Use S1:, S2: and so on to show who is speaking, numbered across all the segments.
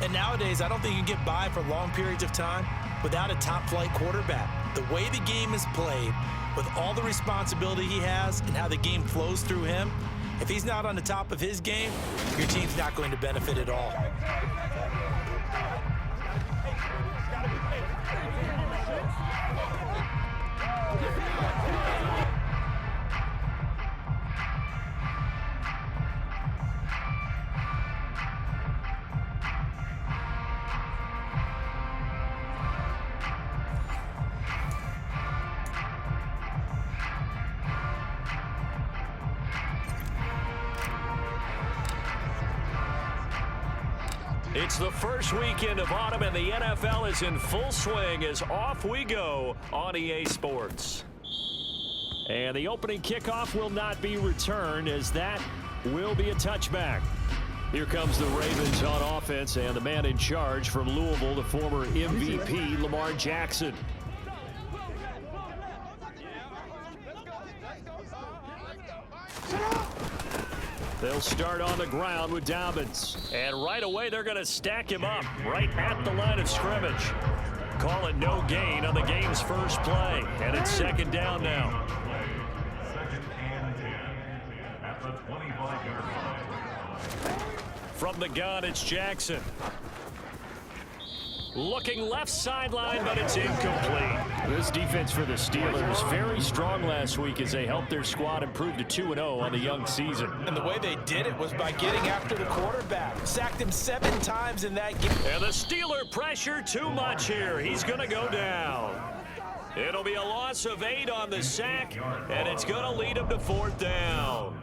S1: And nowadays, I don't think you can get by for long periods of time without a top-flight quarterback. The way the game is played, with all the responsibility he has and how the game flows through him, if he's not on the top of his game, your team's not going to benefit at all.
S2: It's the first weekend of autumn, and the NFL is in full swing as off we go on EA Sports. And the opening kickoff will not be returned, as that will be a touchback. Here comes the Ravens on offense, and the man in charge from Louisville, the former MVP, Lamar Jackson. They'll start on the ground with Dobbins. And right away, they're going to stack him up right at the line of scrimmage. Call it no gain on the game's first play. And it's second down now. From the gun, it's Jackson. Looking left sideline, but it's incomplete. This defense for the Steelers, very strong last week as they helped their squad improve to 2-0 on the young season.
S1: And the way they did it was by getting after the quarterback. Sacked him 7 times in that game.
S2: And the Steeler pressure too much here. He's going to go down. It'll be a loss of 8 on the sack, and it's going to lead him to 4th down.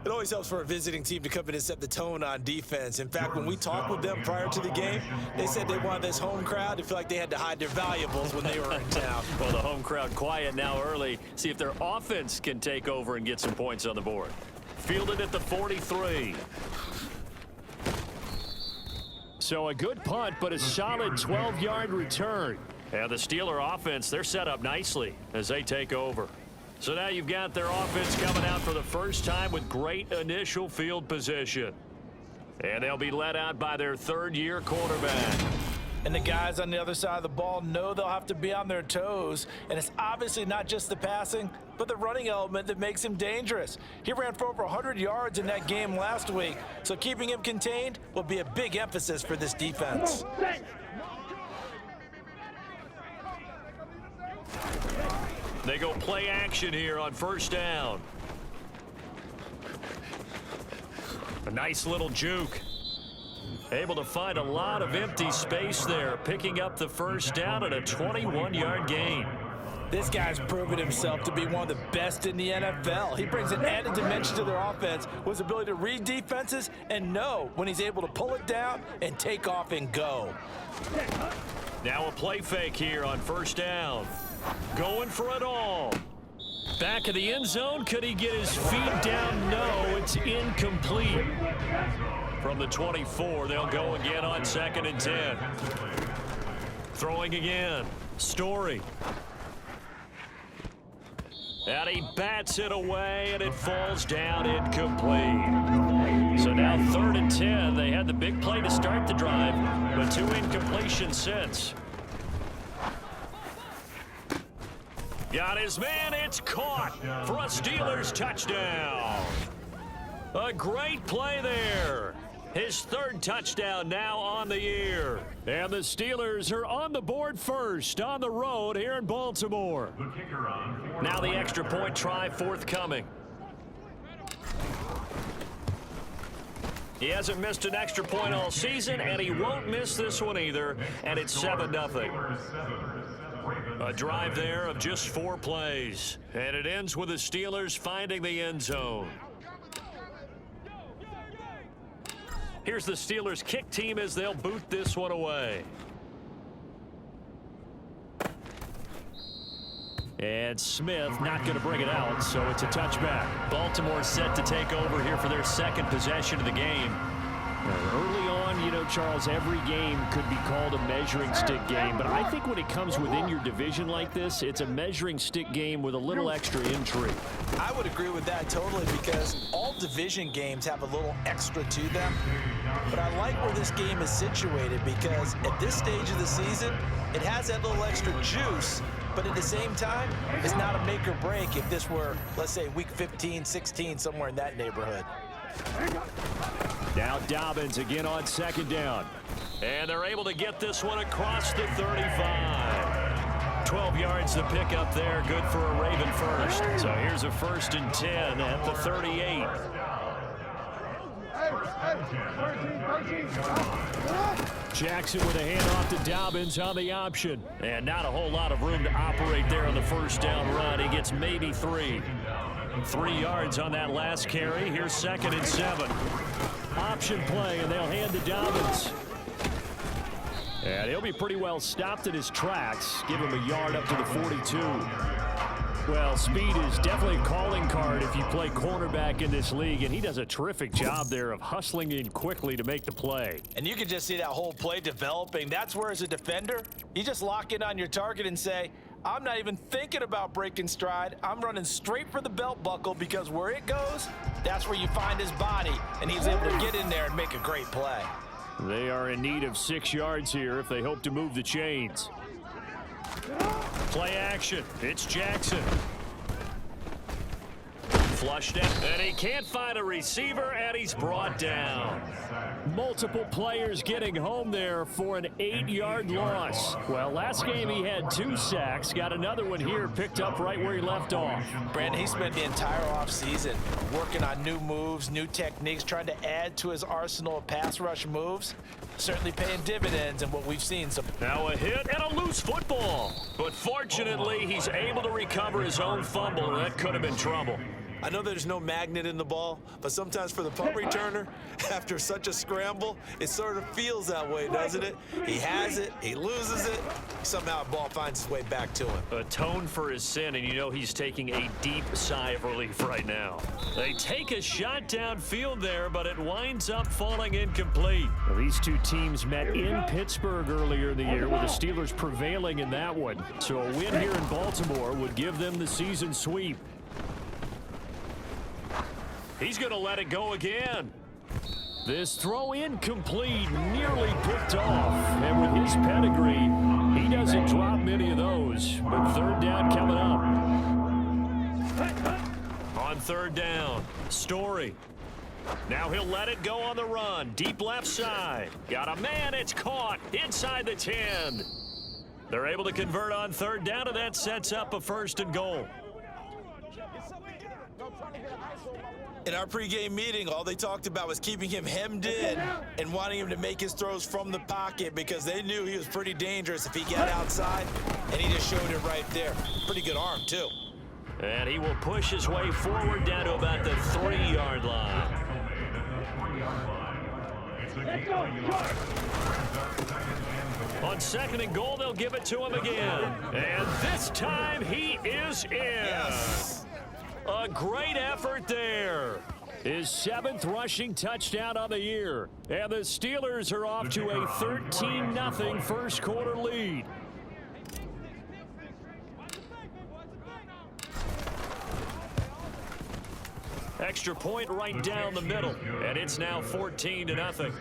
S1: It always helps for a visiting team to come in and set the tone on defense. In fact, when we talked with them prior to the game, they said they wanted this home crowd to feel like they had to hide their valuables when they were in town.
S2: Well, the home crowd quiet now early. See if their offense can take over and get some points on the board. Fielded at the 43. So a good punt, but a solid 12-yard return. And the Steeler offense, they're set up nicely as they take over. So now you've got their offense coming out for the first time with great initial field position. And they'll be led out by their third-year quarterback.
S1: And the guys on the other side of the ball know they'll have to be on their toes. And it's obviously not just the passing, but the running element that makes him dangerous. He ran for over 100 yards in that game last week, so keeping him contained will be a big emphasis for this defense.
S2: They go play action here on first down. A nice little juke. Able to find a lot of empty space there, picking up the first down at a 21-yard gain.
S1: This guy's proven himself to be one of the best in the NFL. He brings an added dimension to their offense with his ability to read defenses and know when he's able to pull it down and take off and go.
S2: Now a play fake here on first down. Going for it all. Back of the end zone. Could he get his feet down? No, it's incomplete. From the 24, they'll go again on 2nd and 10. Throwing again. Story. And he bats it away, and it falls down incomplete. So now 3rd and 10. They had the big play to start the drive, but 2 incompletions since. Got his man, it's caught for a Steelers touchdown. A great play there. His 3rd touchdown now on the year. And the Steelers are on the board first on the road here in Baltimore. Now the extra point try forthcoming. He hasn't missed an extra point all season, and he won't miss this one either, and it's 7-0. A drive there of just 4 plays, and it ends with the Steelers finding the end zone. Here's the Steelers kick team as they'll boot this one away. And Smith not going to bring it out, so it's a touchback. Baltimore set to take over here for their 2nd possession of the game. Early on, you know, Charles, every game could be called a measuring stick game, but I think when it comes within your division like this, it's a measuring stick game with a little extra intrigue.
S1: I would agree with that totally, because all division games have a little extra to them. But I like where this game is situated because at this stage of the season, it has that little extra juice, but at the same time, it's not a make or break if this were, let's say, week 15, 16, somewhere in that neighborhood.
S2: Now Dobbins again on second down. And they're able to get this one across the 35. 12 yards to pick up there. Good for a Raven first. So here's a 1st and 10 at the 38. Jackson with a handoff to Dobbins on the option. And not a whole lot of room to operate there on the first down run. He gets maybe 3. 3 yards on that last carry. Here's 2nd and 7. Option play, and they'll hand to Dobbins. And he'll be pretty well stopped in his tracks. Give him a yard up to the 42. Well, speed is definitely a calling card if you play cornerback in this league, and he does a terrific job there of hustling in quickly to make the play.
S1: And you can just see that whole play developing. That's where, as a defender, you just lock in on your target and say, I'm not even thinking about breaking stride. I'm running straight for the belt buckle because where it goes, that's where you find his body, and he's able to get in there and make a great play.
S2: They are in need of 6 yards here if they hope to move the chains. Play action. It's Jackson. Flushed out, and he can't find a receiver, and he's brought down. Multiple players getting home there for an 8-yard loss. Well, last game he had 2 sacks. Got another one here picked up right where he left off.
S1: Brandon, he spent the entire offseason working on new moves, new techniques, trying to add to his arsenal of pass rush moves. Certainly paying dividends in what we've seen.
S2: Now a hit and a loose football. But fortunately, he's able to recover his own fumble. That could have been trouble.
S3: I know there's no magnet in the ball, but sometimes for the punt returner, after such a scramble, it sort of feels that way, doesn't it? He has it, he loses it, somehow the ball finds its way back to him.
S2: Atone for his sin, and you know he's taking a deep sigh of relief right now. They take a shot downfield there, but it winds up falling incomplete. Well, these two teams met in Pittsburgh earlier in the year, with the Steelers prevailing in that one. So a win here in Baltimore would give them the season sweep. He's going to let it go again. This throw incomplete, nearly picked off. And with his pedigree, he doesn't drop many of those. But 3rd down coming up. On 3rd down, Story. Now he'll let it go on the run. Deep left side. Got a man, it's caught inside the 10. They're able to convert on 3rd down, and that sets up a 1st and goal.
S3: In our pregame meeting, all they talked about was keeping him hemmed in and wanting him to make his throws from the pocket because they knew he was pretty dangerous if he got outside, and he just showed it right there. Pretty good arm, too.
S2: And he will push his way forward down to about the 3-yard line. On 2nd and goal, they'll give it to him again. And this time he is in.
S3: Yes.
S2: A great effort there. His 7th rushing touchdown on the year. And the Steelers are off to a 13-0 first quarter lead. Extra point right down the middle. And it's now 14-0.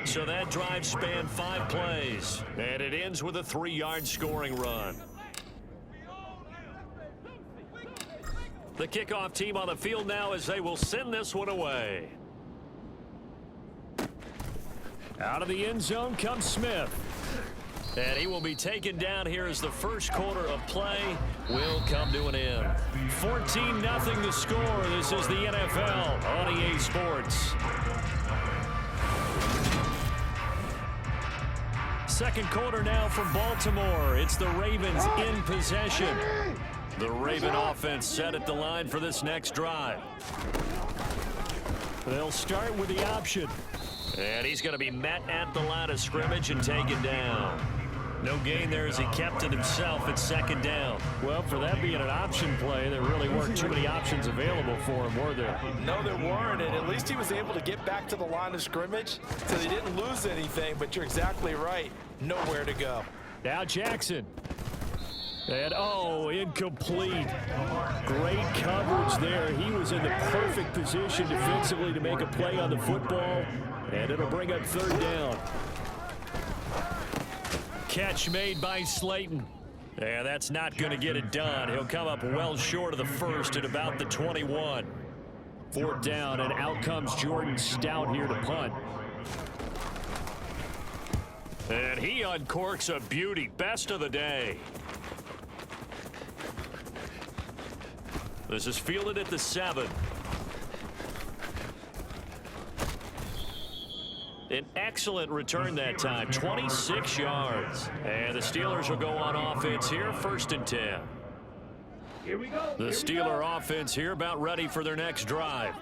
S2: So that drive spanned 5 plays. And it ends with a 3-yard scoring run. The kickoff team on the field now as they will send this one away. Out of the end zone comes Smith. And he will be taken down here as the first quarter of play will come to an end. 14-0 the score. This is the NFL on EA Sports. Second quarter now from Baltimore. It's the Ravens in possession. The Raven offense set at the line for this next drive. They'll start with the option. And he's going to be met at the line of scrimmage and taken down. No gain there as he kept it himself at 2nd down. Well, for that being an option play, there really weren't too many options available for him, were there?
S1: No, there weren't, and at least he was able to get back to the line of scrimmage, so they didn't lose anything, but you're exactly right. Nowhere to go.
S2: Now Jackson. And, oh, incomplete. Great coverage there. He was in the perfect position defensively to make a play on the football, and it'll bring up third down. Catch made by Slayton. Yeah, that's not going to get it done. He'll come up well short of the first at about the 21. Fourth down, and out comes Jordan Stout here to punt. And he uncorks a beauty. Best of the day. This is fielded at the 7. An excellent return that time, 26 yards. And the Steelers will go on offense here, 1st and 10. The Steeler offense here about ready for their next drive.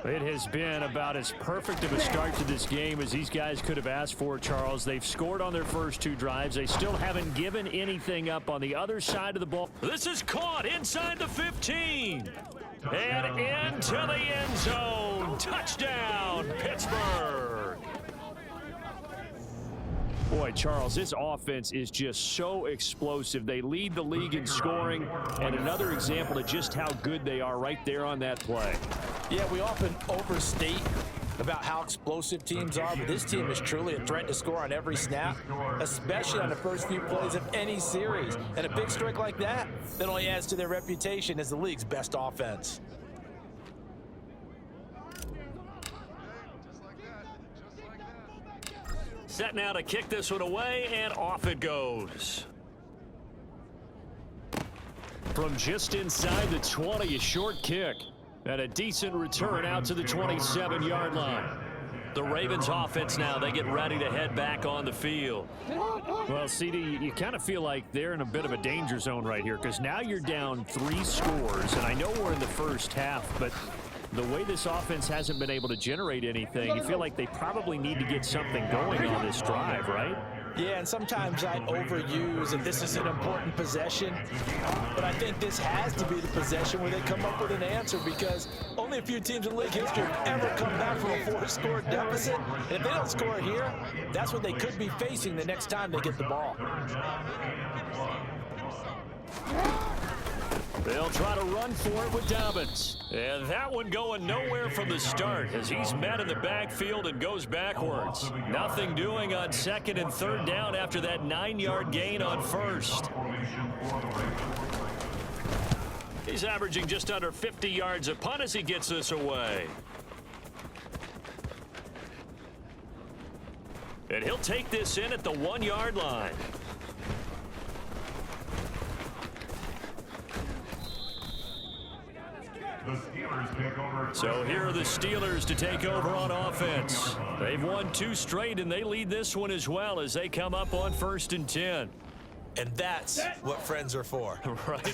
S2: It has been about as perfect of a start to this game as these guys could have asked for, Charles. They've scored on their first 2 drives. They still haven't given anything up on the other side of the ball. This is caught inside the 15. And into the end zone. Touchdown, Pittsburgh. Boy, Charles, this offense is just so explosive. They lead the league in scoring, and another example of just how good they are right there on that play.
S1: Yeah, we often overstate about how explosive teams are, but this team is truly a threat to score on every snap, especially on the first few plays of any series. And a big strike like that only adds to their reputation as the league's best offense.
S2: Set now to kick this one away, and off it goes. From just inside the 20, a short kick. And a decent return out to the 27-yard line. The Ravens offense now, they get ready to head back on the field. Well, CD, you kind of feel like they're in a bit of a danger zone right here, because now you're down 3 scores, and I know we're in the first half, but the way this offense hasn't been able to generate anything, you feel like they probably need to get something going on this drive, right?
S1: Yeah, and sometimes I overuse if this is an important possession, but I think this has to be the possession where they come up with an answer, because only a few teams in league history have ever come back from a 4-score deficit. And if they don't score here, that's what they could be facing the next time they get the ball.
S2: They'll try to run for it with Dobbins. And that one going nowhere from the start as he's met in the backfield and goes backwards. Nothing doing on 2nd and 3rd down after that 9-yard gain on 1st. He's averaging just under 50 yards a punt as he gets this away. And he'll take this in at the 1-yard line. So here are the Steelers to take over on offense. They've won 2 straight, and they lead this one as well as they come up on 1st and 10.
S3: And that's what friends are for.
S2: Right.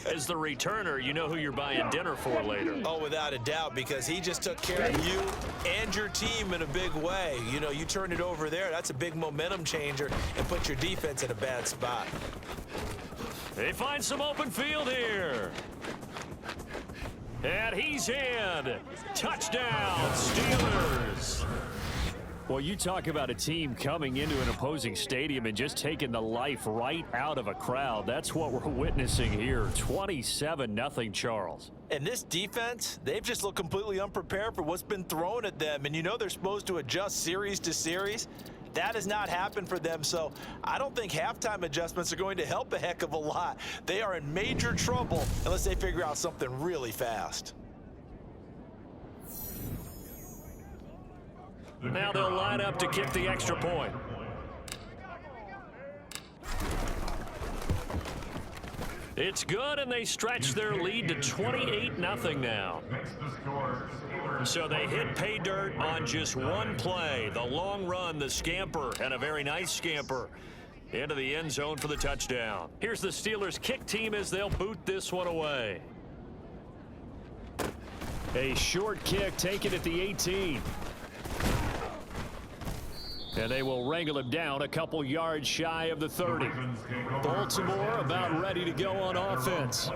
S2: As the returner, you know who you're buying dinner for later.
S3: Oh, without a doubt, because he just took care of you and your team in a big way. You know, you turned it over there. That's a big momentum changer and put your defense in a bad spot.
S2: They find some open field here. And he's in. Touchdown, Steelers. Well, you talk about a team coming into an opposing stadium and just taking the life right out of a crowd. That's what we're witnessing here. 27-0, Charles.
S3: And this defense, they've just looked completely unprepared for what's been thrown at them. And you know they're supposed to adjust series to series. That has not happened for them, so I don't think halftime adjustments are going to help a heck of a lot. They are in major trouble unless they figure out something really fast.
S2: Now they'll line up to kick the extra point. It's good, and they stretch their lead to 28-0 now. So they hit pay dirt on just one play. The long run, the scamper, and a very nice scamper into the end zone for the touchdown. Here's the Steelers kick team as they'll boot this one away. A short kick taken at the 18. And they will wrangle him down a couple yards shy of the 30. Baltimore about ready to go on offense.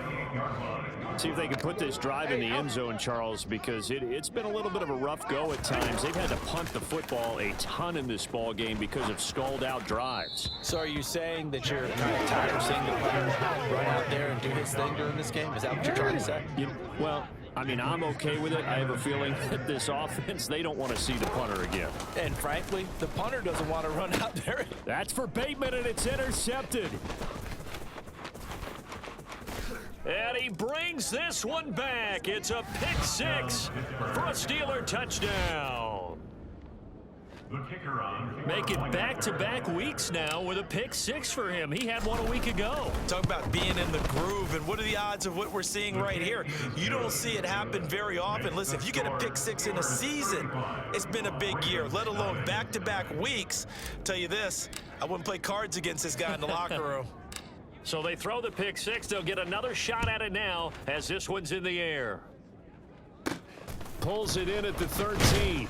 S2: See if they can put this drive in the end zone, Charles, because it's been a little bit of a rough go at times. They've had to punt the football a ton in this ball game because of stalled out drives.
S1: So are you saying that you're kind of tired of seeing the punter run out there and do his thing during this game? Is that what you're trying to say?
S2: Well, I mean, I'm okay with it. I have a feeling that this offense, they don't want to see the punter again.
S1: And frankly, the punter doesn't want to run out there.
S2: That's for Bateman, and it's intercepted. And he brings this one back. It's a pick six for a Steeler touchdown. Make it back-to-back weeks now with a pick six for him. He had one a week ago.
S3: Talk about being in the groove, and what are the odds of what we're seeing right here? You don't see it happen very often. Listen, if you get a pick six in a season, it's been a big year, let alone back-to-back weeks. Tell you this, I wouldn't play cards against this guy in the locker room.
S2: So they throw the pick six. They'll get another shot at it now as this one's in the air. Pulls it in at the 13.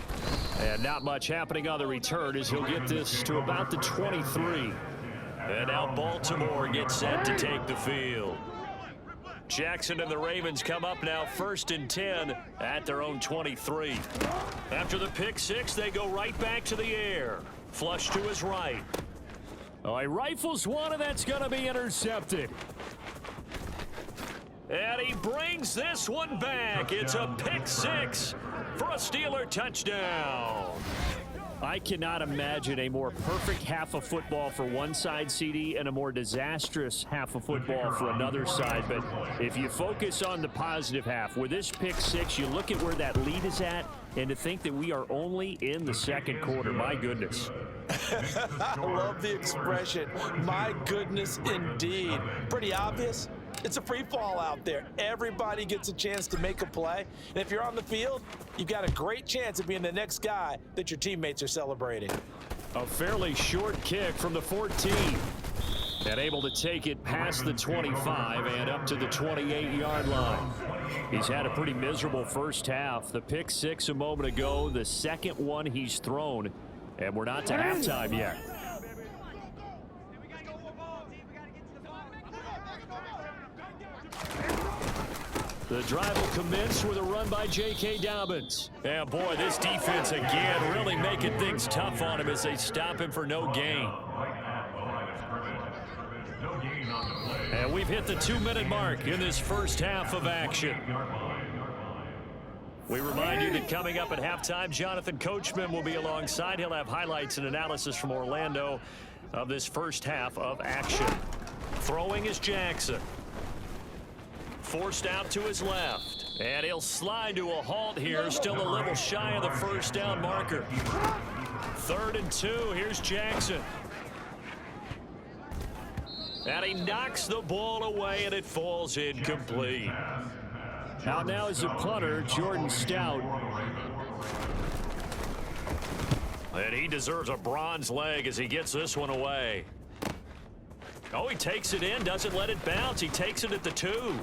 S2: And not much happening on the return as he'll get this to about the 23. And now Baltimore gets set to take the field. Jackson and the Ravens come up now 1st and 10 at their own 23. After the pick six, they go right back to the air. Flush to his right. Oh, he rifles one, and that's going to be intercepted. And he brings this one back. It's a pick six for a Steeler touchdown. I cannot imagine a more perfect half of football for one side, CD, and a more disastrous half of football for another side. But if you focus on the positive half, with this pick six, you look at where that lead is at, and to think that we are only in the second quarter, my goodness.
S1: I love the expression, my goodness indeed. Pretty obvious. It's a free fall out there. Everybody gets a chance to make a play. And if you're on the field, you've got a great chance of being the next guy that your teammates are celebrating.
S2: A fairly short kick from the 14. And able to take it past the 25 and up to the 28-yard line. He's had a pretty miserable first half. The pick six a moment ago, the second one he's thrown. And we're not to halftime yet. The drive will commence with a run by J.K. Dobbins. And boy, this defense again really making things tough on him as they stop him for no gain. And we've hit the 2-minute mark in this first half of action. We remind you that coming up at halftime, Jonathan Coachman will be alongside. He'll have highlights and analysis from Orlando of this first half of action. Throwing is Jackson. Forced out to his left. And he'll slide to a halt here. Still a little shy of the first down marker. 3rd and 2. Here's Jackson. And he knocks the ball away, and it falls incomplete. Out now is the punter, Jordan Stout. And he deserves a bronze leg as he gets this one away. Oh, he takes it in, doesn't let it bounce. He takes it at the 2.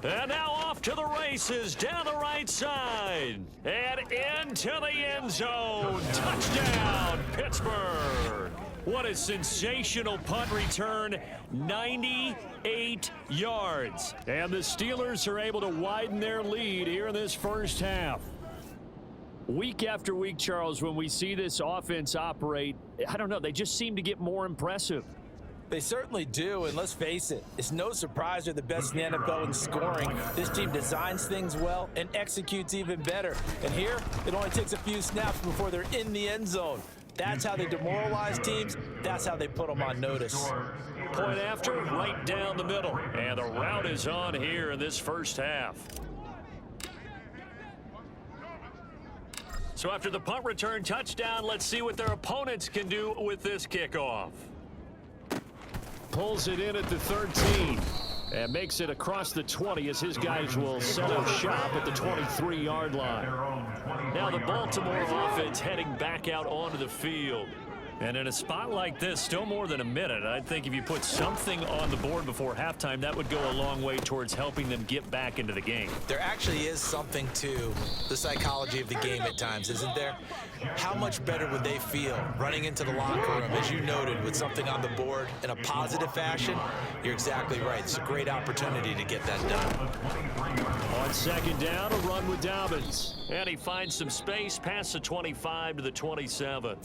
S2: And now off to the races, down the right side, and into the end zone. Touchdown, Pittsburgh. What a sensational punt return, 98 yards. And the Steelers are able to widen their lead here in this first half. Week after week, Charles, when we see this offense operate, I don't know, they just seem to get more impressive.
S1: They certainly do, and let's face it, it's no surprise they're the best in the NFL in scoring. This team designs things well and executes even better. And here, it only takes a few snaps before they're in the end zone. That's how they demoralize teams. That's how they put them on notice.
S2: Point after, right down the middle. And the route is on here in this first half. So after the punt return touchdown, let's see what their opponents can do with this kickoff. Pulls it in at the 13 and makes it across the 20 as his guys will set up shop at the 23-yard line. Now the Baltimore offense heading back out onto the field. And in a spot like this, still more than a minute, I think if you put something on the board before halftime, that would go a long way towards helping them get back into the game.
S3: There actually is something to the psychology of the game at times, isn't there? How much better would they feel running into the locker room, as you noted, with something on the board in a positive fashion? You're exactly right. It's a great opportunity to get that done.
S2: On second down, a run with Dobbins. And he finds some space past the 25 to the 27.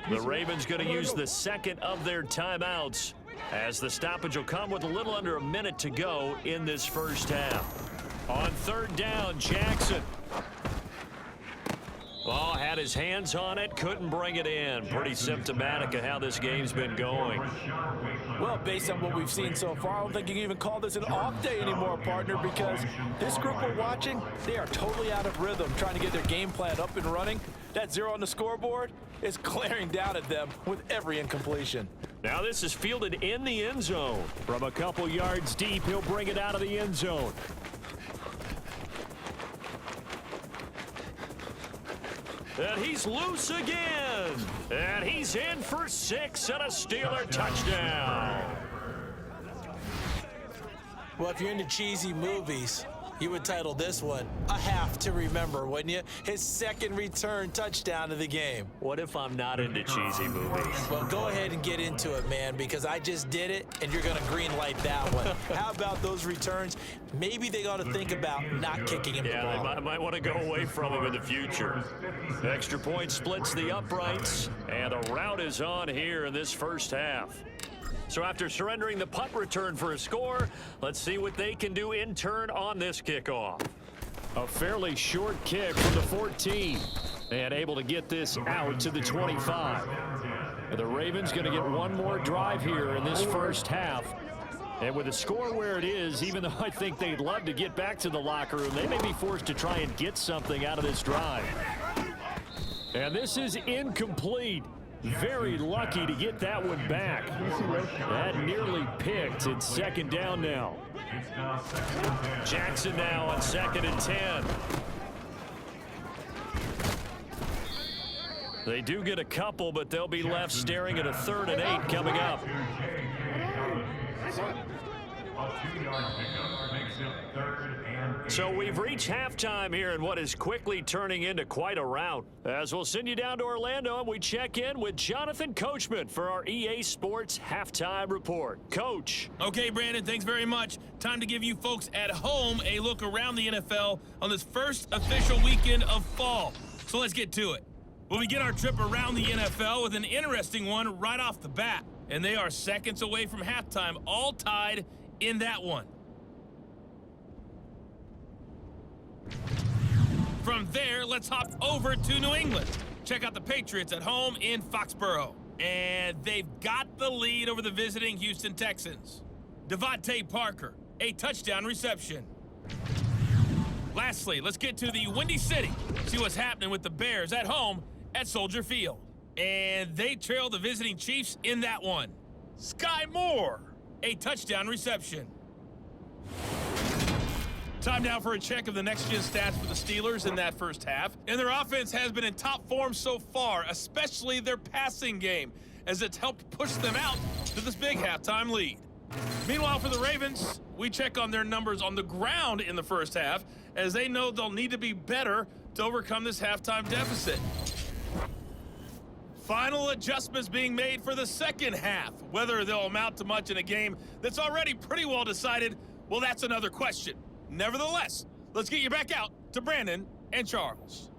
S2: The Ravens going to use the second of their timeouts, as the stoppage will come with a little under a minute to go in this first half. On third down, Jackson. Oh, had his hands on it, couldn't bring it in. Pretty symptomatic of how this game's been going.
S1: Well, based on what we've seen so far, I don't think you can even call this an off day anymore, partner, because this group we're watching, they are totally out of rhythm, trying to get their game plan up and running. That 0 on the scoreboard is glaring down at them with every incompletion.
S2: Now this is fielded in the end zone. From a couple yards deep, he'll bring it out of the end zone. And he's loose again. And he's in for 6 and a Steeler touchdown.
S3: Well, if you're into cheesy movies, you would title this one A Half to Remember, wouldn't you? His second return touchdown of the game.
S2: What if I'm not into cheesy movies?
S3: Well, go ahead and get into it, man, because I just did it, and you're going to green light that one. How about those returns? Maybe they ought to think about not kicking him the ball.
S2: Yeah, they might want to go away from him in the future. Extra point splits the uprights, and the route is on here in this first half. So after surrendering the punt return for a score, let's see what they can do in turn on this kickoff. A fairly short kick from the 14, and able to get this out to the 25. The Ravens going to get one more drive here in this first half. And with the score where it is, even though I think they'd love to get back to the locker room, they may be forced to try and get something out of this drive. And this is incomplete. Very lucky to get that one back. That nearly picked. It's second down now. Jackson now on 2nd and 10. They do get a couple, but they'll be left staring at a 3rd and 8 coming up. So we've reached halftime here in what is quickly turning into quite a rout. As we'll send you down to Orlando and we check in with Jonathan Coachman for our EA Sports Halftime Report. Coach.
S4: Okay, Brandon, thanks very much. Time to give you folks at home a look around the NFL on this first official weekend of fall. So let's get to it. We'll begin our trip around the NFL with an interesting one right off the bat. And they are seconds away from halftime, all tied in that one. From there, let's hop over to New England. Check out the Patriots at home in Foxborough. And they've got the lead over the visiting Houston Texans. Devontae Parker, a touchdown reception. Lastly, let's get to the Windy City. See what's happening with the Bears at home at Soldier Field. And they trail the visiting Chiefs in that one. Sky Moore, a touchdown reception. Time now for a check of the next-gen stats for the Steelers in that first half. And their offense has been in top form so far, especially their passing game, as it's helped push them out to this big halftime lead. Meanwhile, for the Ravens, we check on their numbers on the ground in the first half, as they know they'll need to be better to overcome this halftime deficit. Final adjustments being made for the second half. Whether they'll amount to much in a game that's already pretty well decided, well, that's another question. Nevertheless, let's get you back out to Brandon and Charles.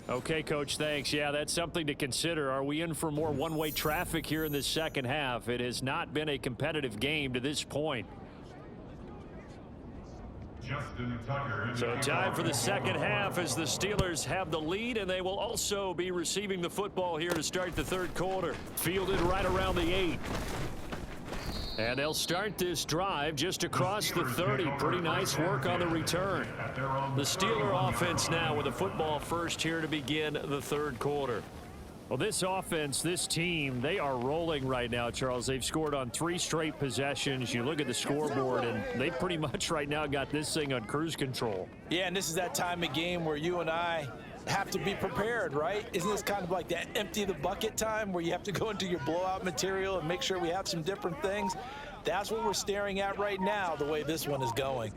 S2: Okay, Coach, thanks. Yeah, that's something to consider. Are we in for more one-way traffic here in this second half? It has not been a competitive game to this point. So time for the second half as the Steelers have the lead, and they will also be receiving the football here to start the third quarter. Fielded right around the 8. And they'll start this drive just across the 30. Pretty nice work on the return. The Steeler offense now with the football first here to begin the third quarter. Well, this offense, this team, they are rolling right now, Charles. They've scored on 3 straight possessions. You look at the scoreboard, and they pretty much right now got this thing on cruise control.
S1: Yeah, and this is that time of game where you and I have to be prepared, right? Isn't this kind of like that empty the bucket time where you have to go into your blowout material and make sure we have some different things? That's what we're staring at right now, the way this one is going.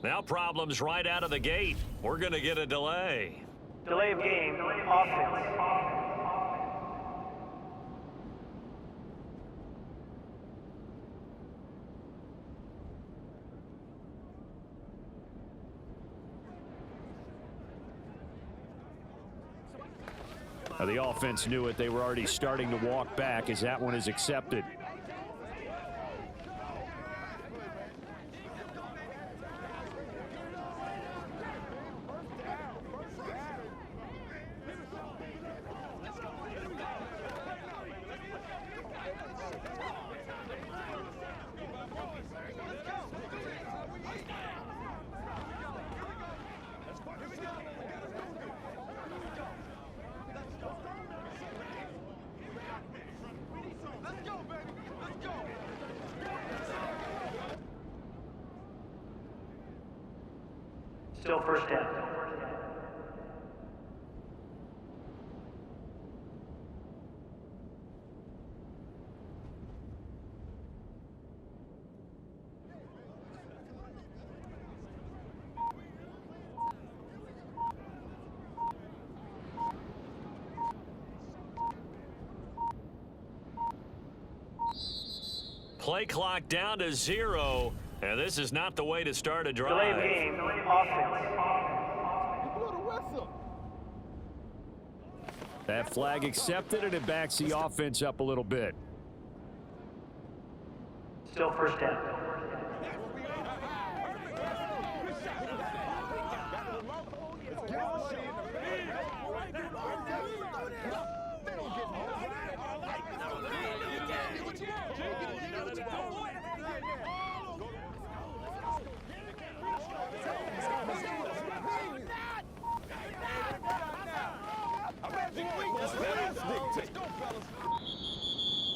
S2: Now problems right out of the gate. We're going to get a delay.
S5: Delay of game, offense.
S2: The offense knew it. They were already starting to walk back as that one is accepted.
S5: Still first down.
S2: Play clock down to 0. And this is not the way to start a drive.
S5: Delay of game, offense.
S2: That flag accepted, and it backs the offense up a little bit.
S5: Still first down.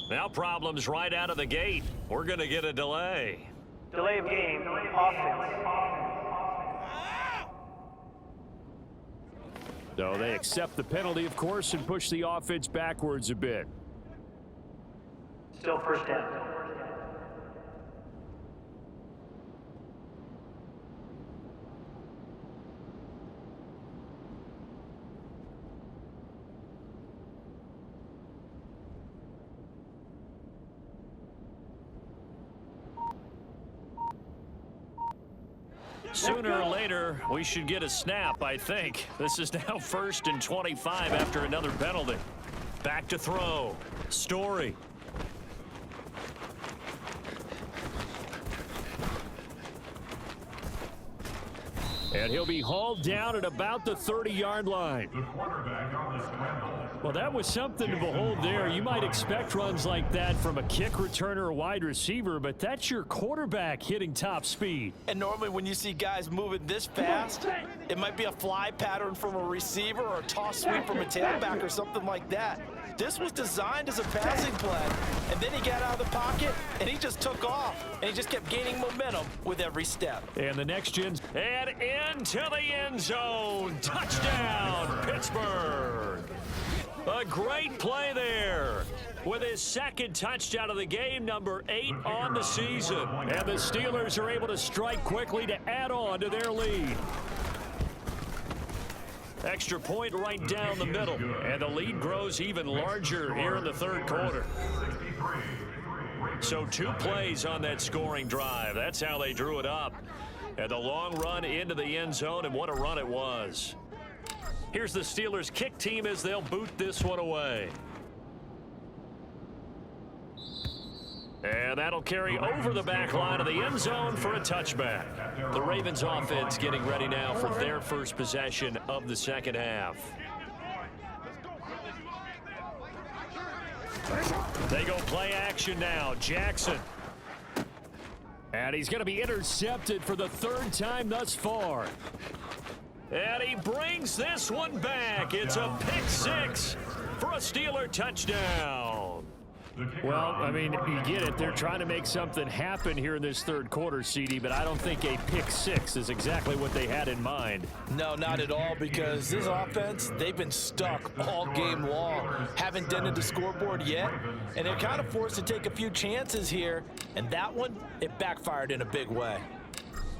S2: Now problems right out of the gate. We're going to get a delay.
S5: Delay of game, offense.
S2: So they accept the penalty, of course, and push the offense backwards a bit.
S5: Still first down.
S2: Sooner or later, we should get a snap, I think. This is now 1st and 25 after another penalty. Back to throw. Story. And he'll be hauled down at about the 30-yard line. Well, that was something to behold there. You might expect runs like that from a kick returner or wide receiver, but that's your quarterback hitting top speed.
S1: And normally when you see guys moving this fast, it might be a fly pattern from a receiver or a toss sweep from a tailback or something like that. This was designed as a passing play, and then he got out of the pocket, and he just took off, and he just kept gaining momentum with every step.
S2: And the next gen's and into the end zone. Touchdown, Pittsburgh. A great play there with his second touchdown of the game, number 8 on the season. And the Steelers are able to strike quickly to add on to their lead. Extra point right down the middle, and the lead grows even larger here in the third quarter. So 2 plays on that scoring drive. That's how they drew it up. And the long run into the end zone, and what a run it was. Here's the Steelers kick team as they'll boot this one away. And that'll carry over the back line of the end zone for a touchback. The Ravens offense getting ready now for their first possession of the second half. They go play action now. Jackson. And he's going to be intercepted for the third time thus far. And he brings this one back. It's a pick six for a Steeler touchdown. Well, I mean, you get it. They're trying to make something happen here in this third quarter, CD, but I don't think a pick six is exactly what they had in mind.
S1: No, not at all, because this offense, they've been stuck all game long. Haven't dented the scoreboard yet, and they're kind of forced to take a few chances here, and that one, it backfired in a big way.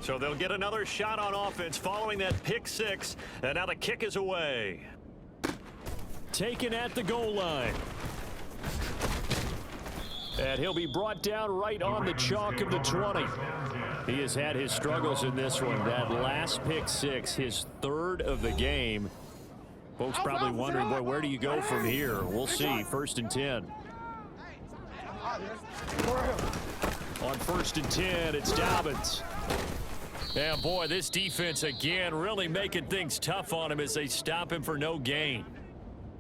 S2: So they'll get another shot on offense following that pick six, and now the kick is away. Taken at the goal line. And he'll be brought down right on the chalk of the 20. He has had his struggles in this one. That last pick six, his third of the game. Folks probably wondering, boy, where do you go from here? We'll see. 1st and 10. On 1st and 10, it's Dobbins. And boy, this defense again really making things tough on him as they stop him for no gain.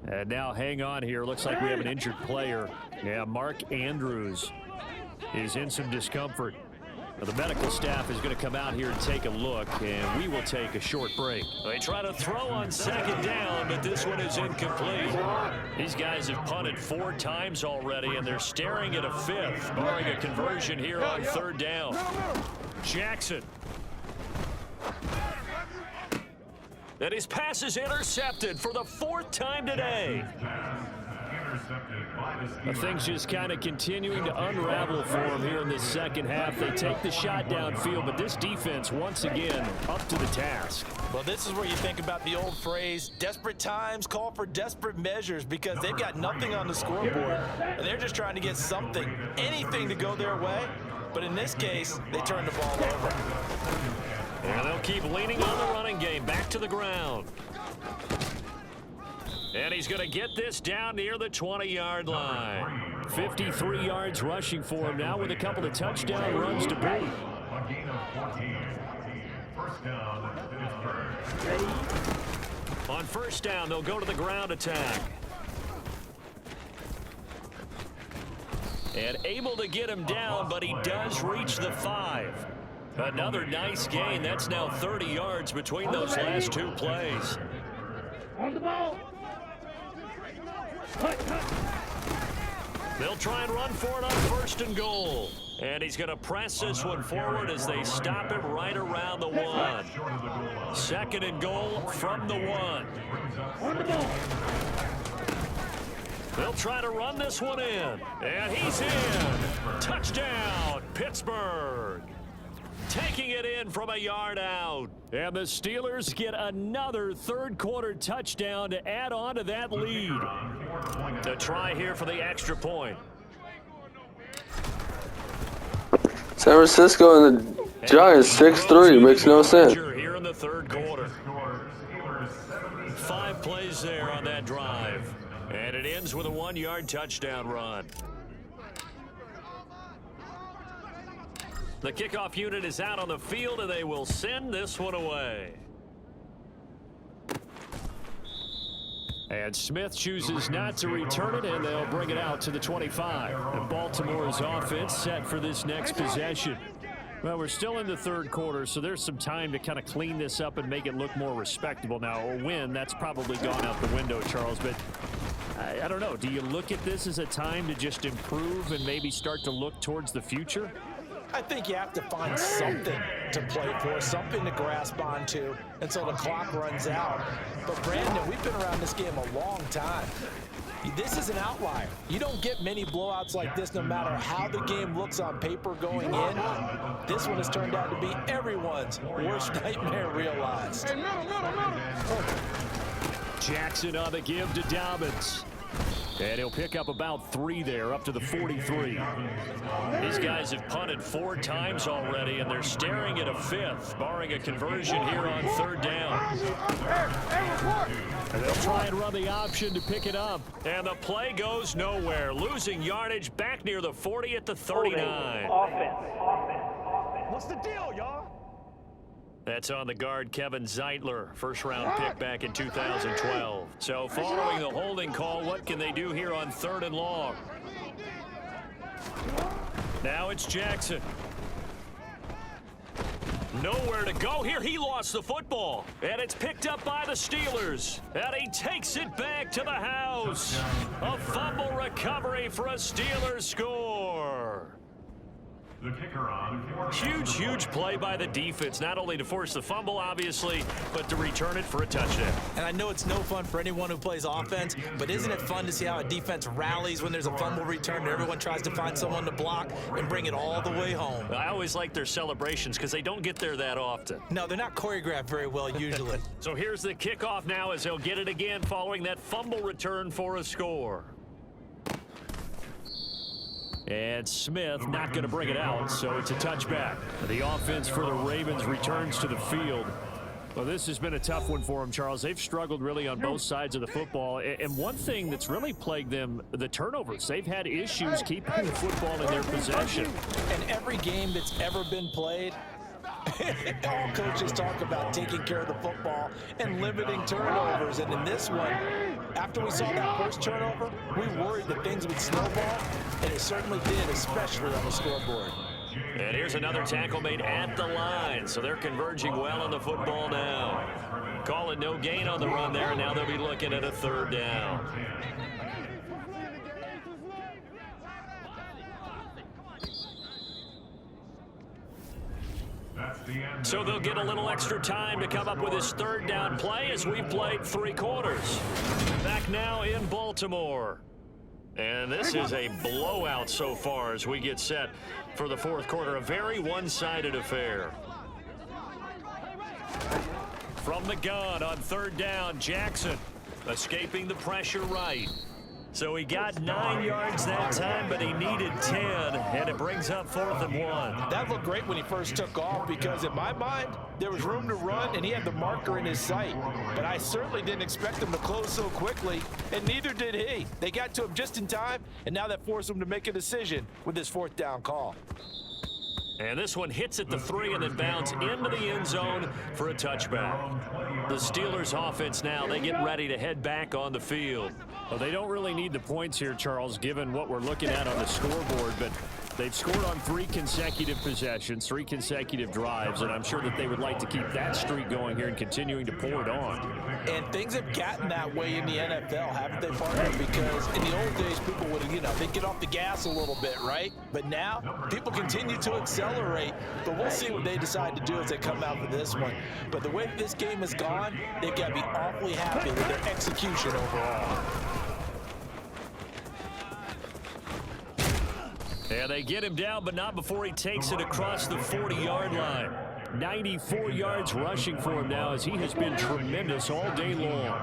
S2: And now hang on here. Looks like we have an injured player. Yeah, Mark Andrews is in some discomfort. Now, the medical staff is going to come out here and take a look, and we will take a short break. They try to throw on 2nd down, but this one is incomplete. These guys have punted 4 times already, and they're staring at a 5th, barring a conversion here on 3rd down. Jackson. And his pass is intercepted for the 4th time today. Things just kind of continuing to unravel for him here in this second half. They take the shot downfield, but this defense, once again, up to the task.
S1: Well, this is where you think about the old phrase, desperate times call for desperate measures, because they've got nothing on the scoreboard, and they're just trying to get something, anything to go their way. But in this case, they turn the ball over.
S2: And they'll keep leaning on the running game. Back to the ground. And he's going to get this down near the 20-yard line. 53 yards rushing for him now with a couple of touchdown runs to boot. On 1st down, they'll go to the ground attack. And able to get him down, but he does reach the 5. Another nice gain. That's now 30 yards between those last 2 plays.
S6: On the ball.
S2: They'll try and run for it on 1st and goal. And he's going to press this one forward as they stop him right around the 1. 2nd and goal from the 1.
S6: On the ball.
S2: They'll try to run this one in. And he's in. Touchdown, Pittsburgh. Taking it in from a yard out. And the Steelers get another 3rd quarter touchdown to add on to that lead. The try here for the extra point.
S7: San Francisco and the Giants 6-3 makes no sense.
S2: Here in the 3rd quarter. 5 plays there on that drive. And it ends with a 1-yard touchdown run. The kickoff unit is out on the field, and they will send this one away. And Smith chooses not to return it, and they'll bring it out to the 25. And Baltimore's offense set for this next possession. Well, we're still in the 3rd quarter, so there's some time to kind of clean this up and make it look more respectable. Now, a win, that's probably gone out the window, Charles, but I don't know. Do you look at this as a time to just improve and maybe start to look towards the future?
S1: I think you have to find something to play for, something to grasp onto until the clock runs out. But Brandon, we've been around this game a long time. This is an outlier. You don't get many blowouts like this no matter how the game looks on paper going in. This one has turned out to be everyone's worst nightmare realized.
S2: Jackson on the give to Dobbins. And he'll pick up about 3 there, up to the 43. These guys have punted 4 times already, and they're staring at a 5th, barring a conversion here on 3rd down. And they'll try and run the option to pick it up. And the play goes nowhere, losing yardage back near the 40 at the 39.
S5: Offense.
S6: What's the deal, y'all?
S2: That's on the guard, Kevin Zeitler, first-round pick back in 2012. So following the holding call, what can they do here on 3rd and long? Now it's Jackson. Nowhere to go here. He lost the football. And it's picked up by the Steelers. And he takes it back to the house. A fumble recovery for a Steelers score.
S6: The kicker on.
S2: Huge play by the defense, not only to force the fumble, obviously, but to return it for a touchdown.
S3: And I know it's no fun for anyone who plays offense, but isn't it fun to see how a defense rallies when there's a fumble return and everyone tries to find someone to block and bring it all the way home?
S2: I always like their celebrations because they don't get there that often.
S3: No, they're not choreographed very well usually.
S2: So here's the kickoff now as they'll get it again following that fumble return for a score. And Smith not going to bring it out, so it's a touchback. The offense for the Ravens returns to the field. Well, this has been a tough one for them, Charles. They've struggled really on both sides of the football. And one thing that's really plagued them, the turnovers. They've had issues keeping the football in their possession.
S3: And every game that's ever been played, all coaches talk about taking care of the football and limiting turnovers. And in this one, after we saw that first turnover, we worried that things would snowball, and it certainly did, especially on the scoreboard.
S2: And here's another tackle made at the line, so they're converging well on the football now. Calling no gain on the run there, and now they'll be looking at a 3rd down. So they'll get a little extra time to come up with his 3rd down play as we've played 3 quarters. Back now in Baltimore. And this is a blowout so far as we get set for the 4th quarter. A very one-sided affair. From the gun on 3rd down, Jackson escaping the pressure right. So he got 9 yards that time, but he needed 10, and it brings up 4th and 1.
S1: That looked great when he first took off because, in my mind, there was room to run, and he had the marker in his sight. But I certainly didn't expect him to close so quickly, and neither did he. They got to him just in time, and now that forced him to make a decision with his 4th down call.
S2: And this one hits at the 3 and then bounce into the end zone for a touchback. The Steelers offense now, they get ready to head back on the field. Well, they don't really need the points here, Charles, given what we're looking at on the scoreboard, but they've scored on 3 consecutive possessions, 3 consecutive drives, and I'm sure that they would like to keep that streak going here and continuing to pour it on.
S1: And things have gotten that way in the NFL, haven't they, partner? Because in the old days, people would, they'd get off the gas a little bit, right? But now, people continue to accelerate, but we'll see what they decide to do as they come out for this one. But the way this game has gone, they've got to be awfully happy with their execution overall.
S2: And they get him down, but not before he takes it across the 40-yard line. 94 yards rushing for him now as he has been tremendous all day long.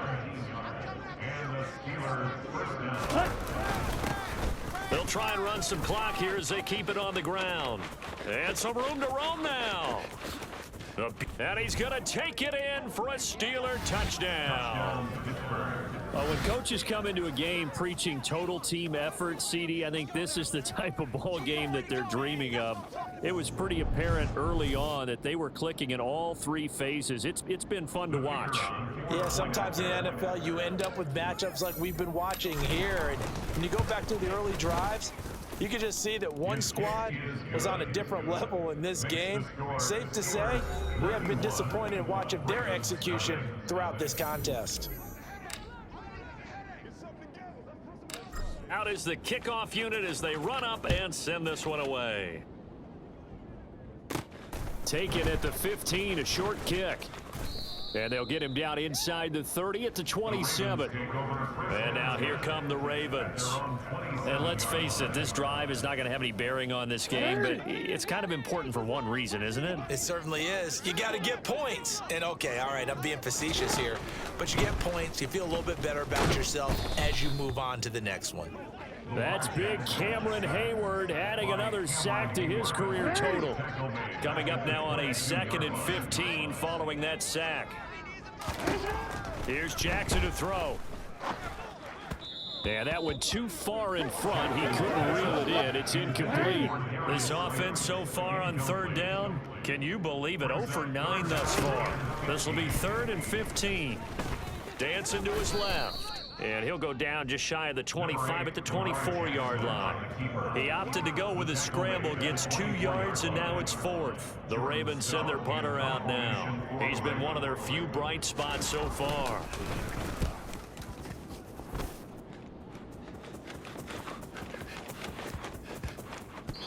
S2: They'll try and run some clock here as they keep it on the ground. And some room to roam now. And he's going to take it in for a Steeler touchdown. When coaches come into a game preaching total team effort, CD, I think this is the type of ball game that they're dreaming of. It was pretty apparent early on that they were clicking in all 3 phases. It's been fun to watch.
S1: Yeah, sometimes in the NFL you end up with matchups like we've been watching here. And when you go back to the early drives, you can just see that one squad was on a different level in this game. Safe to say, we have been disappointed in watching their execution throughout this contest.
S2: Out is the kickoff unit as they run up and send this one away. Taken at the 15, a short kick. And they'll get him down inside the 30 at the 27. And now here come the Ravens. And let's face it, this drive is not going to have any bearing on this game, but it's kind of important for one reason, isn't it?
S3: It certainly is. You got to get points. And okay, all right, I'm being facetious here, but you get points, you feel a little bit better about yourself as you move on to the next one.
S2: That's big Cameron Hayward adding another sack to his career total. Coming up now on a 2nd and 15 following that sack. Here's Jackson to throw. Yeah, that went too far in front. He couldn't reel it in. It's incomplete. This offense so far on third down, can you believe it? 0 for 9 thus far. This will be 3rd and 15. Dancing to his left. And he'll go down just shy of the 25 at the 24-yard line. He opted to go with a scramble, gets 2 yards, and now it's 4th. The Ravens send their punter out now. He's been one of their few bright spots so far.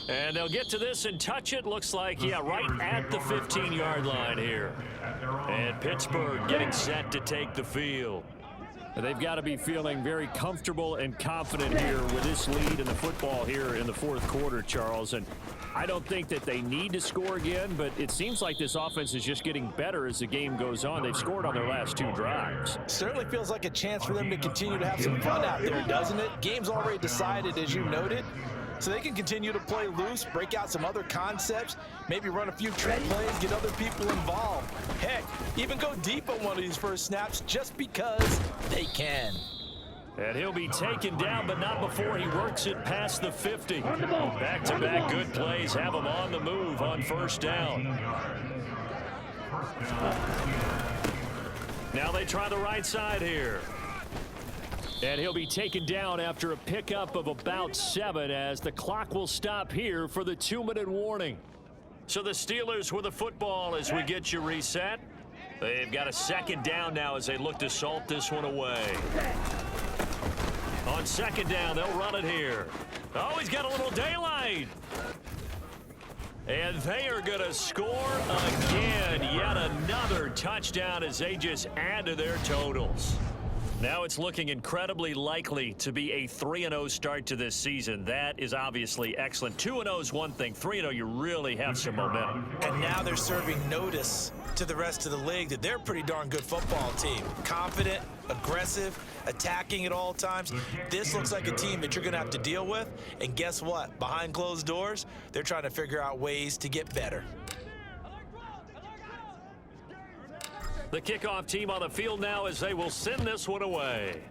S2: And they'll get to this and touch it. Looks like, yeah, right at the 15-yard line here. And Pittsburgh getting set to take the field. They've got to be feeling very comfortable and confident here with this lead in the football here in the 4th quarter, Charles. And I don't think that they need to score again, but it seems like this offense is just getting better as the game goes on. They've scored on their last 2 drives.
S1: Certainly feels like a chance for them to continue to have some fun out there, doesn't it? Game's already decided, as you noted. So they can continue to play loose, break out some other concepts, maybe run a few trick plays, get other people involved. Heck, even go deep on one of these first snaps just because they can.
S2: And he'll be taken down, but not before he works it past the 50. Back-to-back good plays have him on the move on first down. Now they try the right side here. And he'll be taken down after a pickup of about 7 as the clock will stop here for the 2-minute warning. So the Steelers with the football as we get you reset. They've got a 2nd down now as they look to salt this one away. On 2nd down, they'll run it here. Oh, he's got a little daylight. And they are going to score again. Yet another touchdown as they just add to their totals. Now it's looking incredibly likely to be a 3-0 start to this season. That is obviously excellent. 2-0 is one thing. 3-0, you really have some momentum.
S3: And now they're serving notice to the rest of the league that they're a pretty darn good football team. Confident, aggressive, attacking at all times. This looks like a team that you're going to have to deal with. And guess what? Behind closed doors, they're trying to figure out ways to get better.
S2: The kickoff team on the field now as they will send this one away.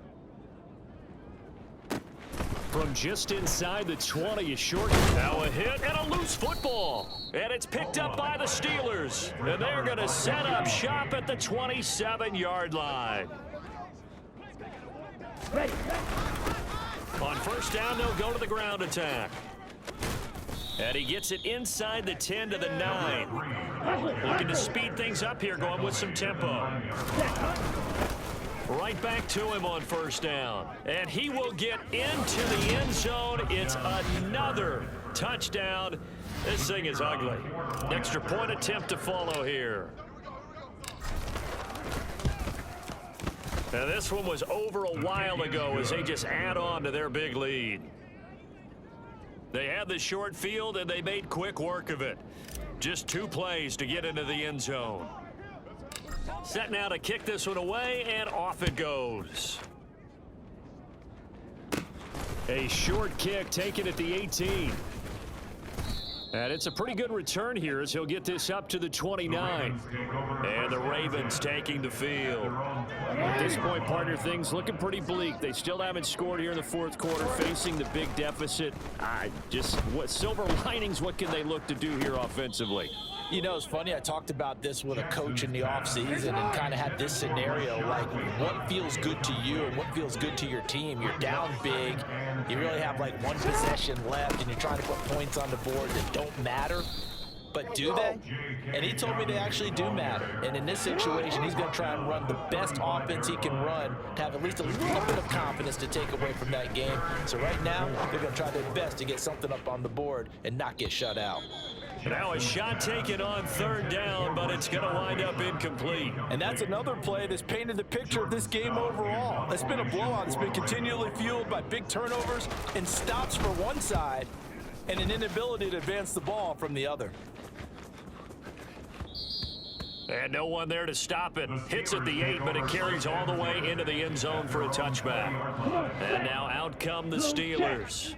S2: From just inside the 20, a short. Now a hit and a loose football. And it's picked up by the Steelers. And they're going to set up shop at the 27-yard line. On first down, they'll go to the ground attack. And he gets it inside the 10 to the 9. Looking to speed things up here, going with some tempo. Right back to him on first down. And he will get into the end zone. It's another touchdown. This thing is ugly. Extra point attempt to follow here. And this one was over a while ago as they just add on to their big lead. They had the short field, and they made quick work of it. Just 2 plays to get into the end zone. Set now to kick this one away, and off it goes. A short kick taken at the 18. And it's a pretty good return here as he'll get this up to the 29. And the Ravens taking the field. At this point, partner, things looking pretty bleak. They still haven't scored here in the 4th quarter, facing the big deficit. What silver linings, what can they look to do here offensively?
S1: You know, it's funny, I talked about this with a coach in the offseason and kind of had this scenario, like what feels good to you and what feels good to your team. You're down big, you really have like 1 possession left, and you're trying to put points on the board that don't matter. But do they? And he told me they actually do matter. And in this situation, he's going to try and run the best offense he can run to have at least a little bit of confidence to take away from that game. So right now, they're going to try their best to get something up on the board and not get shut out.
S2: Now a shot taken on 3rd down, but it's going to wind up incomplete.
S1: And that's another play that's painted the picture of this game overall. It's been a blowout. It's been continually fueled by big turnovers and stops for one side and an inability to advance the ball from the other.
S2: And no one there to stop it. Hits at the 8, but it carries all the way into the end zone for a touchback. And now out come the Steelers.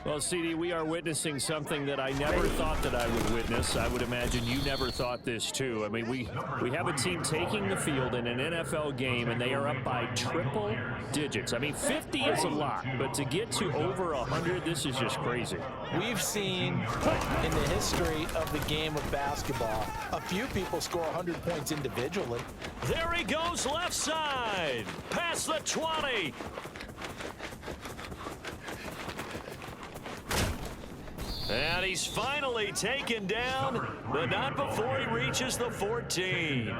S2: Well, CD, we are witnessing something that I never thought that I would witness. I would imagine you never thought this, too. I mean, we have a team taking the field in an NFL game, and they are up by triple digits. I mean, 50 is a lot, but to get to over 100, this is just crazy.
S1: We've seen in the history of the game of basketball a few people score 100 points individually.
S2: There he goes left side. Past the 20. And he's finally taken down, but not before he reaches the 14.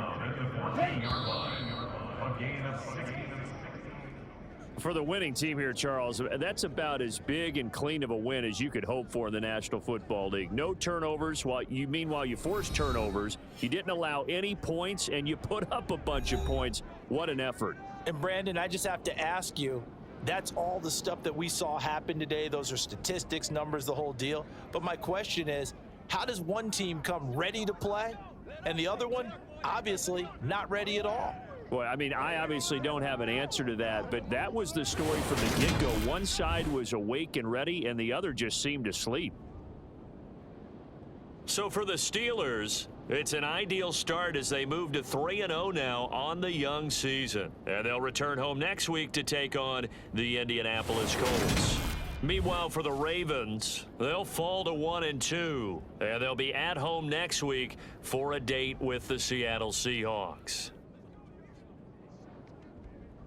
S2: For the winning team here, Charles, that's about as big and clean of a win as you could hope for in the National Football League. No turnovers. Meanwhile, you forced turnovers. You didn't allow any points, and you put up a bunch of points. What an effort.
S1: And, Brandon, I just have to ask you, that's all the stuff that we saw happen today. Those are statistics, numbers, the whole deal. But my question is, how does one team come ready to play and the other one, obviously, not ready at all?
S2: Well, I mean, I obviously don't have an answer to that, but that was the story from the get-go. One side was awake and ready, and the other just seemed asleep. So for the Steelers, it's an ideal start as they move to 3-0 now on the young season. And they'll return home next week to take on the Indianapolis Colts. Meanwhile, for the Ravens, they'll fall to 1-2. And they'll be at home next week for a date with the Seattle Seahawks.